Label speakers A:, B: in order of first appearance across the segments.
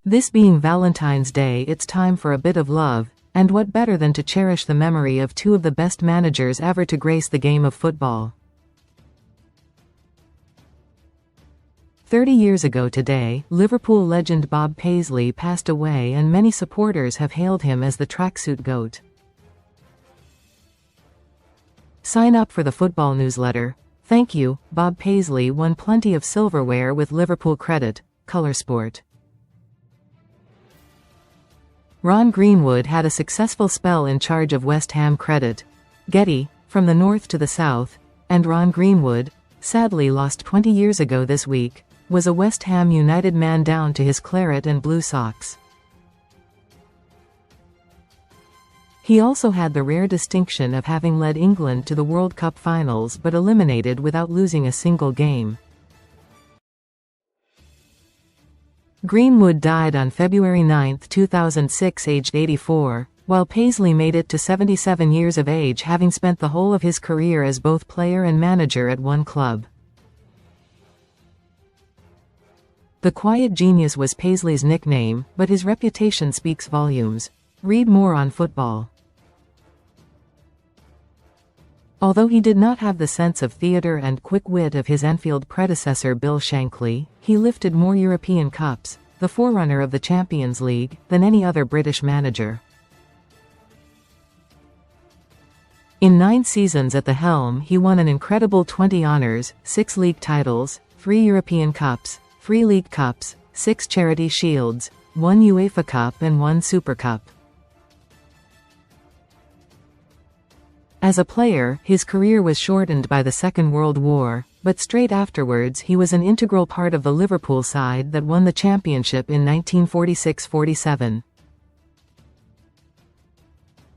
A: This being Valentine's Day, it's time for a bit of love, and what better than to cherish the memory of two of the best managers ever to grace the game of football. 30 years ago today, Liverpool legend Bob Paisley passed away, and many supporters have hailed him as the tracksuit GOAT. Sign up for the football newsletter. Thank you. Bob Paisley won plenty of silverware with LiverpoolCredit, Colorsport. Ron Greenwood had a successful spell in charge of West HamCredit, Getty, from the north to the south, and Ron Greenwood, sadly lost 20 years ago this week, was a West Ham United man down to his claret and blue socks. He also had the rare distinction of having led England to the World Cup finals but eliminated without losing a single game. Greenwood died on February 9, 2006, aged 84, while Paisley made it to 77 years of age, having spent the whole of his career as both player and manager at one club. The Quiet Genius was Paisley's nickname, but his reputation speaks volumes. Read more on football. Although he did not have the sense of theatre and quick wit of his Anfield predecessor Bill Shankly, he lifted more European Cups, the forerunner of the Champions League, than any other British manager. In 9 seasons at the helm, he won an incredible 20 honours, 6 league titles, 3 European Cups, 3 League Cups, 6 Charity Shields, 1 UEFA Cup and 1 Super Cup. As a player, his career was shortened by the Second World War, but straight afterwards he was an integral part of the Liverpool side that won the championship in 1946-47.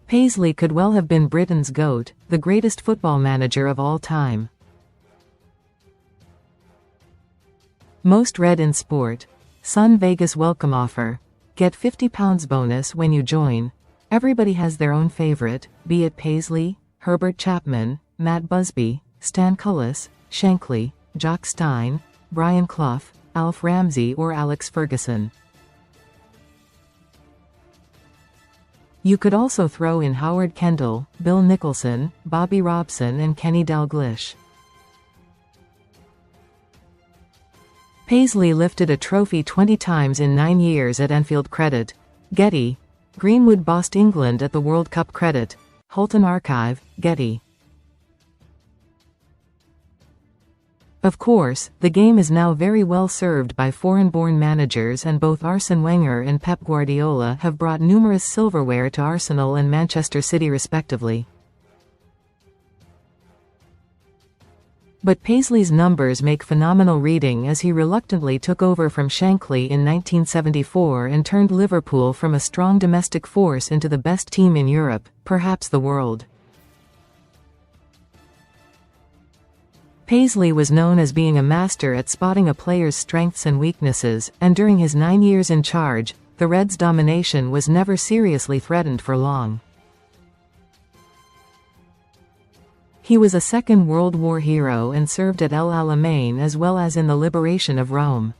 A: Paisley could well have been Britain's GOAT, the greatest football manager of all time. Most read in sport. Sun Vegas welcome offer. Get £50 bonus when you join. Everybody has their own favourite, be it Paisley, Herbert Chapman, Matt Busby, Stan Cullis, Shankly, Jock Stein, Brian Clough, Alf Ramsey or Alex Ferguson. You could also throw in Howard Kendall, Bill Nicholson, Bobby Robson and Kenny Dalglish. Paisley lifted a trophy 20 times in 9 years at Anfield Credit, Getty. Greenwood bossed England at the World Cup Credit, Hulton Archive, Getty. Of course, the game is now very well served by foreign-born managers, and both Arsene Wenger and Pep Guardiola have brought numerous silverware to Arsenal and Manchester City respectively. But Paisley's numbers make phenomenal reading, as he reluctantly took over from Shankly in 1974 and turned Liverpool from a strong domestic force into the best team in Europe, perhaps the world. Paisley was known as being a master at spotting a player's strengths and weaknesses, and during his 9 years in charge, the Reds' domination was never seriously threatened for long. He was a Second World War hero and served at El Alamein as well as in the liberation of Rome.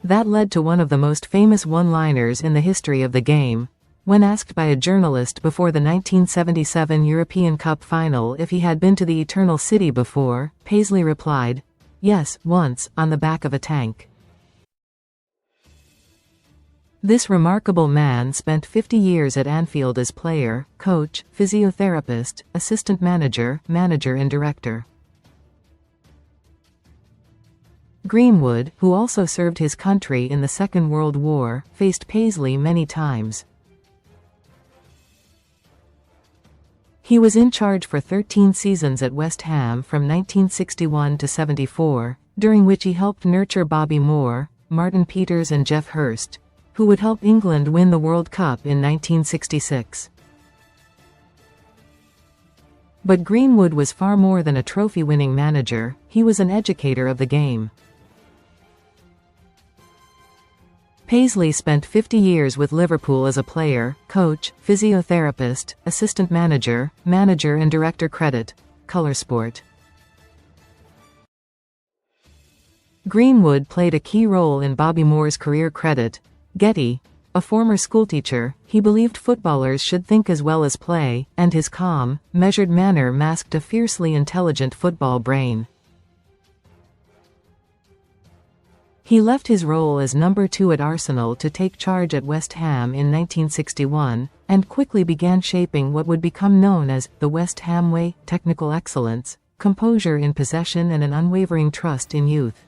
A: That led to one of the most famous one-liners in the history of the game. When asked by a journalist before the 1977 European Cup final if he had been to the Eternal City before, Paisley replied, "Yes, once, on the back of a tank." This remarkable man spent 50 years at Anfield as player, coach, physiotherapist, assistant manager, manager and director. Greenwood, who also served his country in the Second World War, faced Paisley many times. He was in charge for 13 seasons at West Ham from 1961 to 74, during which he helped nurture Bobby Moore, Martin Peters and Geoff Hurst, who would help England win the World Cup in 1966. But Greenwood was far more than a trophy-winning manager, he was an educator of the game. Paisley spent 50 years with Liverpool as a player, coach, physiotherapist, assistant manager, manager and director. Credit, Colorsport. Greenwood played a key role in Bobby Moore's career. Credit. Getty. A former schoolteacher, he believed footballers should think as well as play, and his calm, measured manner masked a fiercely intelligent football brain. He left his role as number 2 at Arsenal to take charge at West Ham in 1961, and quickly began shaping what would become known as the West Ham way: technical excellence, composure in possession and an unwavering trust in youth.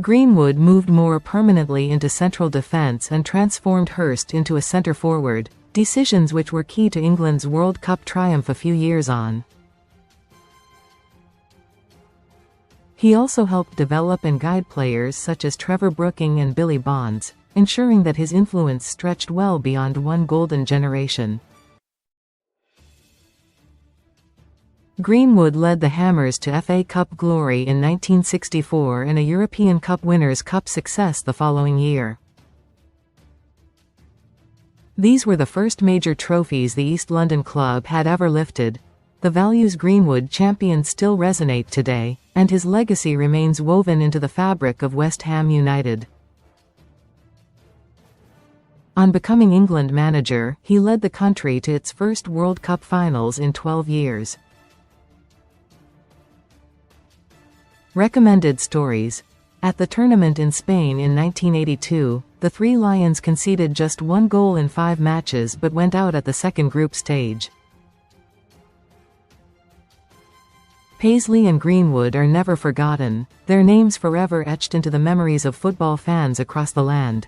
A: Greenwood moved Moore permanently into central defence and transformed Hurst into a centre forward, decisions which were key to England's World Cup triumph a few years on. He also helped develop and guide players such as Trevor Brooking and Billy Bonds, ensuring that his influence stretched well beyond one golden generation. Greenwood led the Hammers to FA Cup glory in 1964 and a European Cup Winners' Cup success the following year. These were the first major trophies the East London club had ever lifted. The values Greenwood championed still resonate today, and his legacy remains woven into the fabric of West Ham United. On becoming England manager, he led the country to its first World Cup finals in 12 years. Recommended stories. At the tournament in Spain in 1982, the Three Lions conceded just 1 goal in 5 matches but went out at the second group stage. Paisley and Greenwood are never forgotten, their names forever etched into the memories of football fans across the land.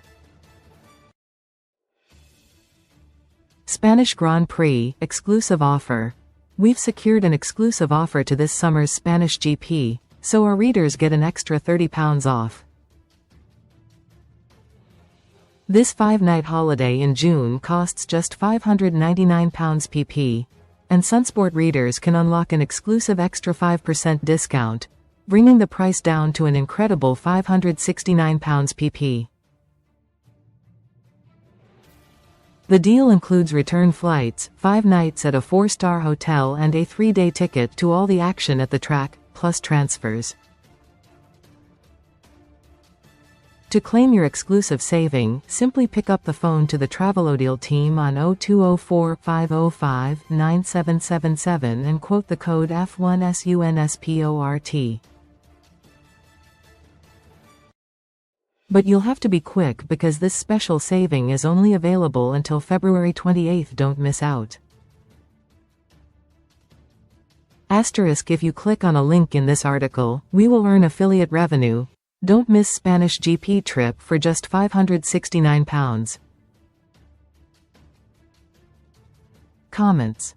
A: Spanish Grand Prix exclusive offer. We've secured an exclusive offer to this summer's Spanish GP, so our readers get an extra £30 off. This 5-night holiday in June costs just £599 pp, and Sunsport readers can unlock an exclusive extra 5% discount, bringing the price down to an incredible £569 pp. The deal includes return flights, 5 nights at a 4-star hotel and a 3-day ticket to all the action at the track, plus transfers. To claim your exclusive saving, simply pick up the phone to the Travelodil team on 0204-505-9777 and quote the code F1SUNSPORT. But you'll have to be quick because this special saving is only available until February 28. Don't miss out. Asterisk: if you click on a link in this article, we will earn affiliate revenue. Don't miss Spanish GP trip for just £569. Comments.